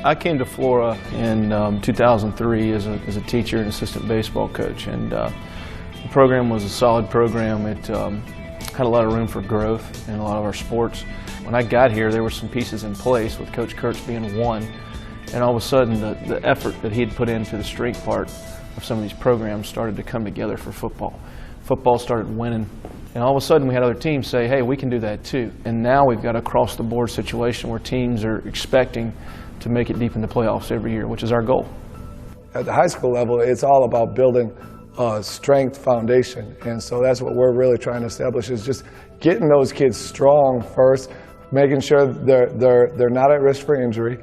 I came to Flora in 2003 as a teacher and assistant baseball coach, and the program was a solid program. It had a lot of room for growth in a lot of our sports. When I got here, there were some pieces in place, with Coach Kurtz being one, and all of a sudden the effort that he had put into the strength part of some of these programs started to come together for football. Football started winning, and all of a sudden we had other teams say, hey, we can do that too. And now we've got a across-the-board situation where teams are expecting to make it deep in the playoffs every year, which is our goal. At the high school level, it's all about building a strength foundation, and so that's what we're really trying to establish, is just getting those kids strong first, making sure they're not at risk for injury,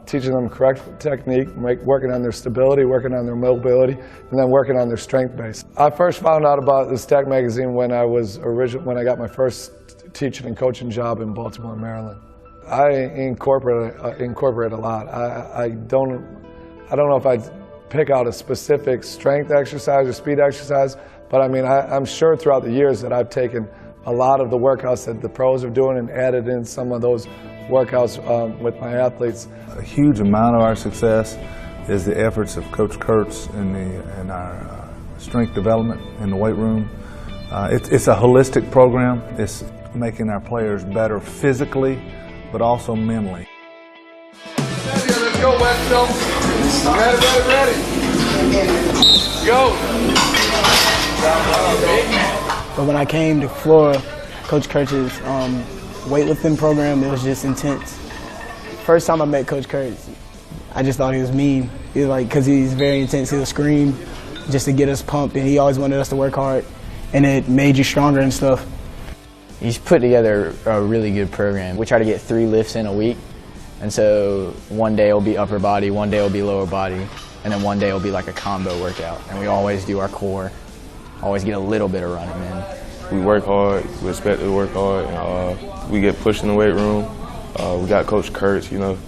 teaching them correct technique, working on their stability, working on their mobility, and then working on their strength base. I first found out about the Stack magazine when I got my first teaching and coaching job in Baltimore, Maryland. I incorporate a lot. I don't know if I'd pick out a specific strength exercise or speed exercise, but I mean, I'm sure throughout the years that I've taken a lot of the workouts that the pros are doing and added in some of those workouts with my athletes. A huge amount of our success is the efforts of Coach Kurtz in our strength development in the weight room. It's a holistic program. It's making our players better physically, but also mentally. Let's go, Westville. Ready. Go. But when I came to Flora, Coach Kurtz's weightlifting program, it was just intense. First time I met Coach Kurtz, I just thought he was mean. He was like, because he's very intense, he'll scream just to get us pumped, and he always wanted us to work hard, and it made you stronger and stuff. He's put together a really good program. We try to get 3 lifts in a week, and so one day will be upper body, one day will be lower body, and then one day will be like a combo workout. And we always do our core, always get a little bit of running in. We work hard, we expect to work hard, and we get pushed in the weight room. We got Coach Kurtz, you know,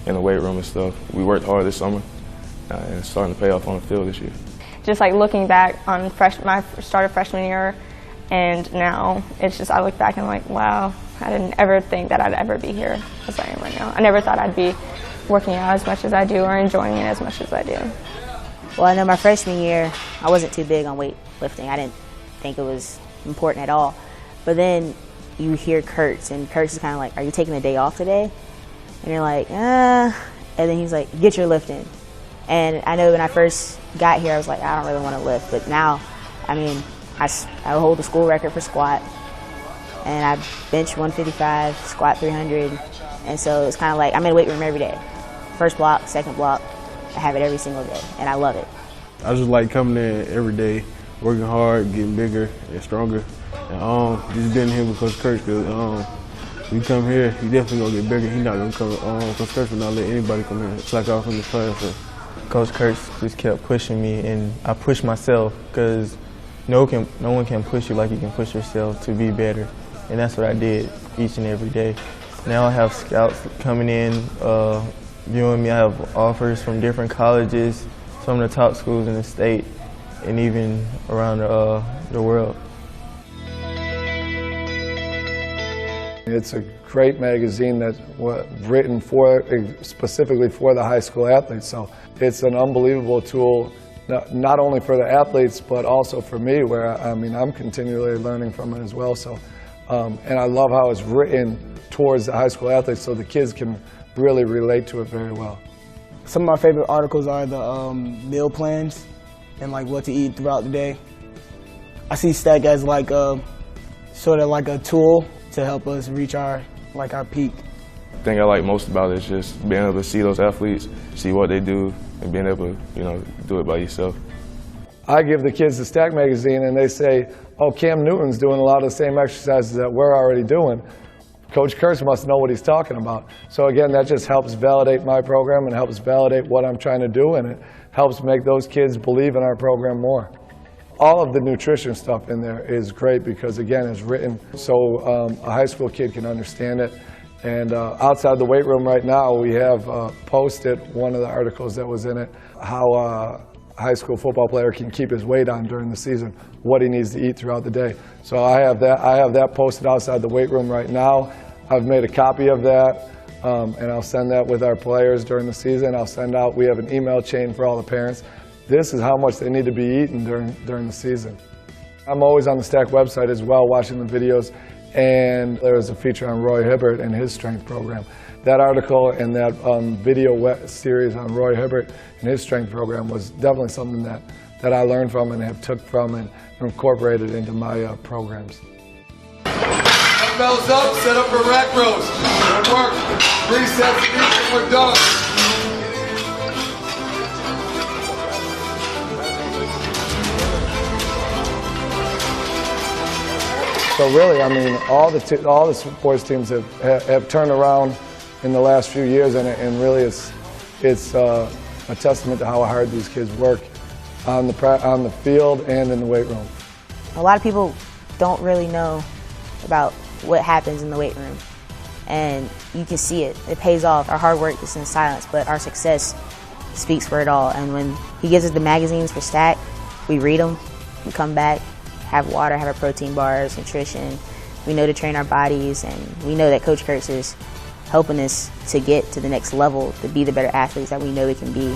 in the weight room and stuff. We worked hard this summer, and it's starting to pay off on the field this year. Just like looking back on my start of freshman year, and now it's just, I look back and I'm like, wow, I didn't ever think that I'd ever be here as I am right now. I never thought I'd be working out as much as I do or enjoying it as much as I do. Well, I know my freshman year, I wasn't too big on weightlifting. I didn't think it was important at all. But then you hear Kurtz, and Kurtz is kind of like, are you taking the day off today? And you're like, And then he's like, get your lifting. And I know when I first got here, I was like, I don't really want to lift. But now, I mean, I hold the school record for squat, and I bench 155, squat 300, and so it's kind of like I'm in the weight room every day. First block, second block, I have it every single day, and I love it. I just like coming in every day, working hard, getting bigger and stronger, and just being here with Coach Kurtz, because we come here, he definitely gonna get bigger. He's not gonna come. Coach Kurtz will not let anybody come here. It's like I was from the class. So. Coach Kurtz just kept pushing me, and I pushed myself, because no one can push you like you can push yourself to be better. And that's what I did each and every day. Now I have scouts coming in, viewing me. I have offers from different colleges, some of the top schools in the state, and even around the world. It's a great magazine that's written specifically for the high school athletes. So it's an unbelievable tool, not only for the athletes, but also for me, where I mean, I'm continually learning from it as well. So, and I love how it's written towards the high school athletes, so the kids can really relate to it very well. Some of my favorite articles are the meal plans and like what to eat throughout the day. I see Stack as like sort of like a tool to help us reach our peak. The thing I like most about it is just being able to see those athletes, see what they do, and being able to, do it by yourself. I give the kids the Stack magazine, and they say, oh, Cam Newton's doing a lot of the same exercises that we're already doing. Coach Kurtz must know what he's talking about. So again, that just helps validate my program and helps validate what I'm trying to do, and it helps make those kids believe in our program more. All of the nutrition stuff in there is great because, again, it's written so a high school kid can understand it. And outside the weight room right now, we have posted one of the articles that was in it, how a high school football player can keep his weight on during the season, what he needs to eat throughout the day. So I have that posted outside the weight room right now. I've made a copy of that. and I'll send that with our players during the season. I'll send out, we have an email chain for all the parents. This is how much they need to be eating during the season. I'm always on the Stack website as well, watching the videos, and there was a feature on Roy Hibbert and his strength program. That article and that video series on Roy Hibbert and his strength program was definitely something that I learned from and have took from and incorporated into my programs. Dumbbells up, set up for rack rows. Good work. 3 sets each and we're done. So really, I mean, all the sports teams have turned around in the last few years, and really it's a testament to how hard these kids work on the field and in the weight room. A lot of people don't really know about what happens in the weight room, and you can see it. It pays off. Our hard work is in silence, but our success speaks for it all. And when he gives us the magazines for Stack, we read them, we come back, have water, have our protein bars, nutrition. We know to train our bodies, and we know that Coach Kurtz is helping us to get to the next level, to be the better athletes that we know we can be.